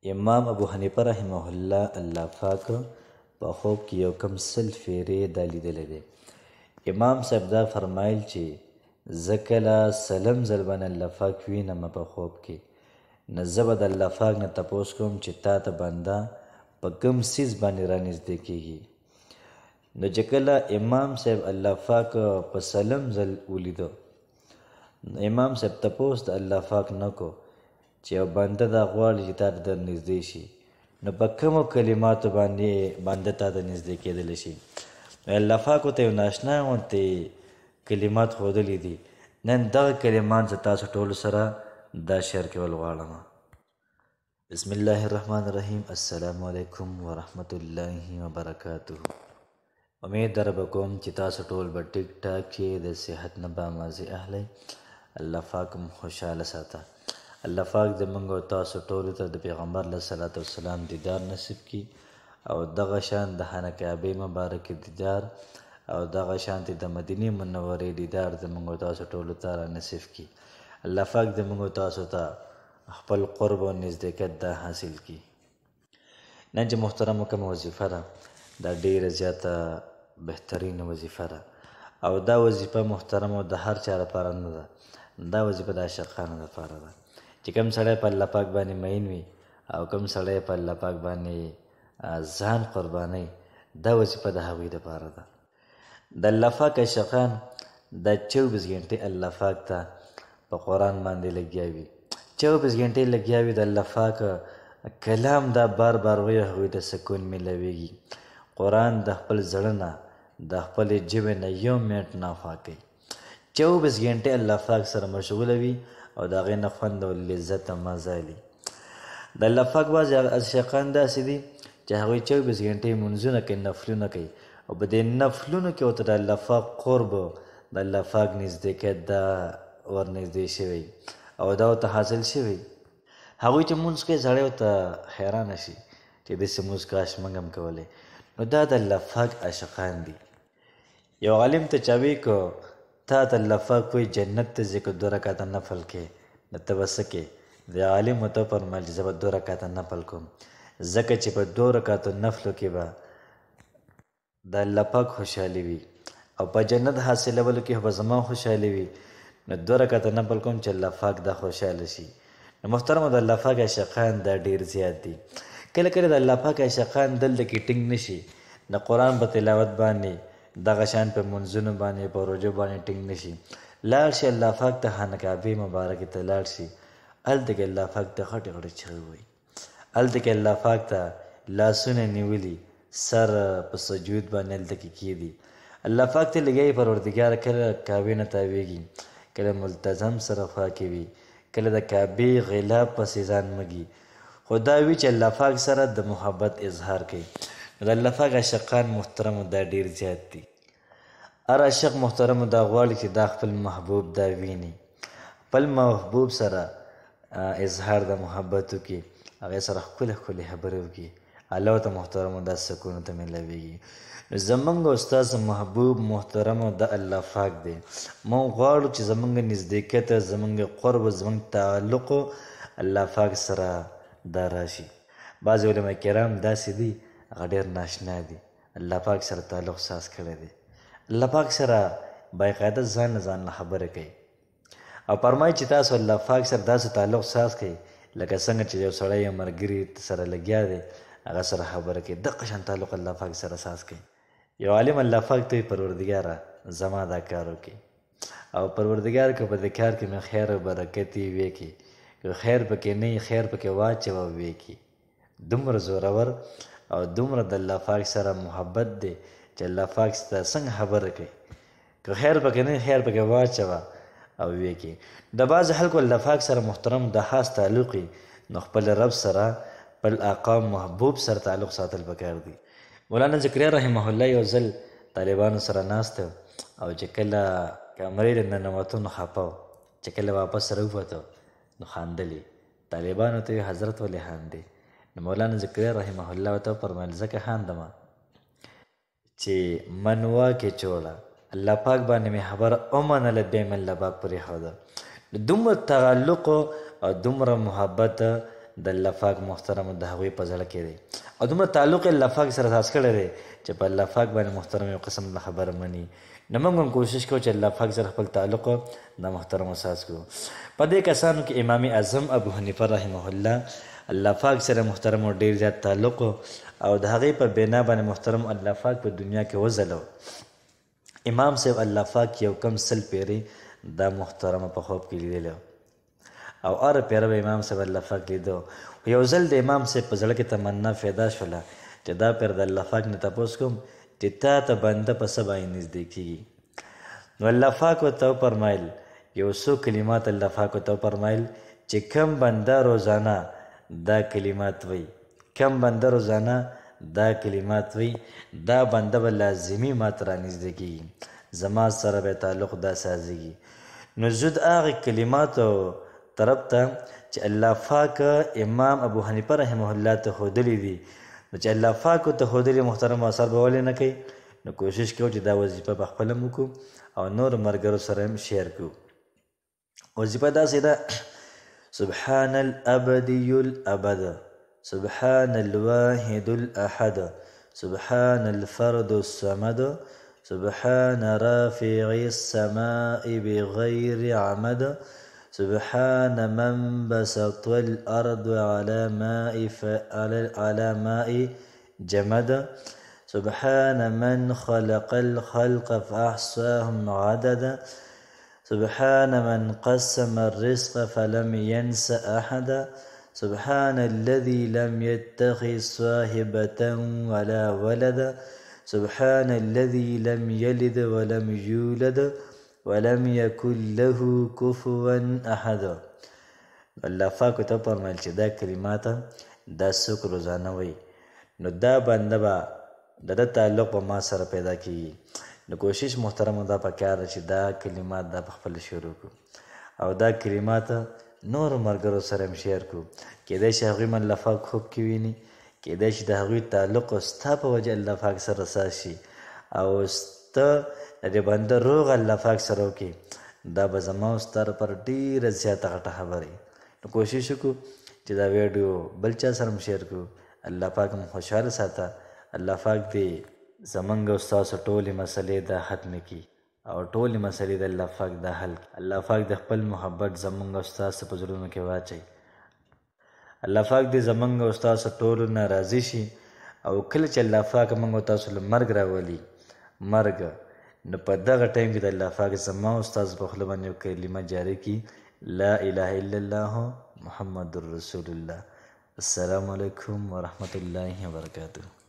امام ابو حنیفه رحمه الله الله پاک په خوب کې یو کم سل فیرې دا لیدلی دی. امام صاحب دا فرمایل چې زه کله سلم ځل باندې الله پاک وینم په خوب کې، نو زه به د الله پاک نه تپوس کوم چې تا ته بنده په کوم څیز باندې رانږدې کېږي. نو چې کله امام صاحب الله پاک په سلم ځل ولیده، نو امام صاحب تپوس د الله پاک نه کو چې یو بنده دا غواړي چې تا ته در نږدې شي، نو په کومو کلماتو باندې بنده تا ته نږدې کېدلی شي. نو الله پاک ورته یو ناشنا غوندې کلمات ښودلي دي. نن دغه کلمات زه تاسو ټولو سره دا شیر کول غواړم. بسم الله الرحمن الرحیم. السلام علیکم ورحمت الله وبرکاته. امید در به کوم چې تاسو ټول به ټیک ټاک کې د صحت نه به مازې اهلی. الله پاک مو خوشحاله ساته. الله پاک زموږ او تاسو ټولو ته د پیغمبر علیه صلات وسلام دیدار نصیب کړي او دغه شان د خانه کعبې مبارکې دیدار او دغه شانتې د مدینې منورې دیدار زموږ او تاسو ټولو ته را نصیب کړي. الله پاک زموږ او تاسو ته خپل قرب او نزدېکت دا حاصل کړي. نن چې محترمو کومه وظیفه ده، دا ډېره زیاته بهترینه وظیفه ده او دا وظیفه محترمو د هر چا لپاره نه ده، دا وظیفه د عاشقانو لپاره ده چې کوم سړی په الله پاک باندې مین وي او کوم سړی په الله پاک باندې ځان قربانوي، دا وظیفه د هغوی دپاره ده. د الله پاک عاشقان دا 24 غنټې الله پاک ته په قرآن باندې لګیا وي، 24 غنټې لګیا وي. د الله پاک کلام دا بار بار وایي، هغوی ته سکون میلاویږي. قرآن د خپل زړه نه د خپلې ژبې نه یو منټ نه خوا کوي. 24 غنټې الله پاک سره مشغوله وي او د هغې نه خوند او لذت او مزه اخلي. د الله پاک بعضې عاشقان داسې دي چې هغوی 24 غنټې لمونځونه کوي، نفلونه کوي او په دې نفلونو کې ورته د الله پاک قرب د الله پاک نزدېکت دا ورنږدې شوی او دا ورته حاصل شوی. هغوی چې لمونځ کوي سړی ورته حیرانه شي چې داسې لمونځ کاش موږ هم کولی. نو دا د الله پاک عاشقان دي. یو عالم ته چا وایي که تا ته الله پاک وایي جنت ته ځې که 2 رکعته نفل کې، نو ته به څه کې؟ د عالم ورته وفرمیل چې زه به 2 رکعته نفل کوم، ځکه چې په 2 رکعتو نفلو کې به د الله پاک خوشحالي وي او په جنت حاصلولو کې به زما خوشحالي وي. نو 2 رکعته نفل کوم چې الله پاک دا خوشحاله شي. نو محترمو د الله پاک عاشقان دا ډېر زیات دي. کله کله د الله پاک عاشقان دلته کې ټینګ نه شي، د قرآن په تلاوت باندې دغه شان په منځونو باندې په روژو باندې ټینګ نه شي، لاړ شي الله پاک ته خانه کعبې مبارکې ته لاړ شي، هلته کې الله پاک ته غټې غټې چغې وایي، هلته کې الله پاک ته لاسونه نیولي سر په سجود باندې هلته کې کېږدي، الله پاک ته لګیایي پروردګاره کله کعبې نه تاویږي، کله ملتزم سره خوا کوي، کله د کعبې غلاف پسې ځان مږي، خو دا وي چې الله پاک سره د محبت اظهار کوي. د الله پاک عاشقان محترمو دا ډېر زیات دي. هر عاشق محترمو دا غواړي چې دا خپل محبوب دا ویني، خپل محبوب سره اظهار د محبت وکړي، هغې سره ښکلې ښکلې خبرې وکړي. الله ته محترمو دا سکون ته میلاویږي. نو زموږ او ستاسو محبوب محترمو د الله پاک دی. موږ غواړو چې زموږ نزدېکت، زموږ قرب، زموږ تعلق الله پاک سره دا راشي. بعضې علما کرام داسې دي هغه ډېر ناشنا دي، الله پاک سره تعلق ساز کړی دی، الله پاک سره باقاعده ځان نه ځان نه خبره کوي او فرمایي چې تاسو الله پاک سره داسې تعلق ساز کوي لکه څنګه چې یو سړی یو ملګري سره لګیا دی هغه سره خبره کوي، دغه شان تعلق الله پاک سره ساز کوي. یو عالم الله پاک ته وایي پروردګاره زما دا کار وکړي او پروردګار که په دې کار کې مې خیر او برکت یې وکړي، که خیر پکې نه وي خیر پکې واچوه وکړي. دومره زورور او دومره د الله پاک سره محبت دی چې الله پاک سره څنګه خبره کوي، که خیر پکې نه خیر پکې واچوه او ویې کې. د بعضې خلکو الله پاک سره محترم د خاص تعلق وي، نو خپل رب سره خپل آقا محبوب سره تعلق ساتل پکار دي. مولانا ذکریا رحمه الله یو ځل طالبانو سره ناست او چې کله کمرې ته ننوتو نو خفه و، چې کله واپس راووتو نو خاندلې. طالبانو ته یې حضرت ولې خاندې؟ نو مولانا ذکریا رحمه الله ورته وفرمیل ځکه خاندمه چې منوا کې چوړه الله پاک باندې مې خبره ومنله بیا مې الله پاک پرېښوده. دومره تعلق او دومره محبت د الله پاک محترم د هغوی په زړه کې دی او دومره تعلق یې الله پاک سره خاص کړی دی چې په الله پاک باندې محترم یو قسم د خبره مني. نو موږ هم کوشش کوو چې الله پاک سره خپل تعلق د محترم وساس کړو. په دې کسانو کې امام اعظم ابو حنیفه رحمه الله الله پاک سره محترم او ډېر زیات تعلق او د هغې په بنا باندې محترم الله پاک په دنیا کې وځلو. امام صاحب الله پاک یو کم 100 پیرې دا محترمه په خوب کې لیدلی او هر پیره به امام صاحب الله پاک لیدو. یو ځل د امام صاحب په زړه کې تمنا پیدا شوله چې دا پیر د الله پاک نه تپوس کوم چې تا ته بنده په څه باندې نږدې کېږي. نو الله پاک ورته وفرمیل یو څو کلمات الله پاک ورته وفرمیل چې کم بنده روزانه دا کلمات وی کم بنده روزانه دا کلمات وی دا بنده به لازمي ما ته رانږدې کېږي زما سره به تعلق دا سازېږي. نو زه د هغې کلماتو طرف ته چې الله پاک امام ابو حنیفه رحمه الله ته ښودلي دي نو چې الله پاک ورته ښودلي محترم اثر به ولې نه کوي. نو کوشش کوو چې دا وظیفه په خپله هم وکړو او نور ملګرو سره هم شیر کړو. وظیفه داسې ده: سبحان الابدي الابد، سبحان الواحد الاحد، سبحان الفرد الصمد، سبحان رافع السماء بغير عمد، سبحان من بسط الأرض على ماء جمد، سبحان من خلق الخلق فأحصاهم عددا، سبحان من قسم الرزق فلم ينس أحدا، سبحان الذي لم يتخذ صاحبة ولا ولدا، سبحان الذي لم يلد ولم يولد ولم يكن له كفوا احد. الله پاک ته فرمایل چې دا کلمات دا څوک روزانه وایي نو دا بنده به د تعلق په ما سره پیدا کیږي. نو کوشش محترم دا پکار چې دا کلمات دا په خپل شروع کړو او دا کلمات نور مرګرو سره هم شیر کړو. کېدای شي هغوی من الله پاک خوب کې ویني، کېدای شي د هغوی تعلق ستا په وجه الله پاک سره رسا شي او ستا د بنده روغ الله پاک سره وکړي. دا به زما او ستا لپاره ډېره زیاته غټه خبره. نو کوشش وکړو چې دا ویډیو بل چا سره هم شیر کړو. الله پاک هم خوشحاله ساته. الله پاک دې زمونږ او ستاسو ټولې مسلې دا ختمې کړي او ټولې مسلې د الله پاک دا حل کړي. الله پاک د خپل محبت زمونږ او ستاسو په زړونو کې واچوي. الله پاک دې زمونږ او ستاسو ټولو نه راضي شي او کله چې الله پاک موږ او تاسو له مرګ راولي مرګ نو په دغه ټایم کې د الله پاک زما او ستاسو په خوله باندې یو کلمه جاري کړي: لا اله الا الله محمد رسول الله. السلام علیکم ورحمة الله وبرکاته.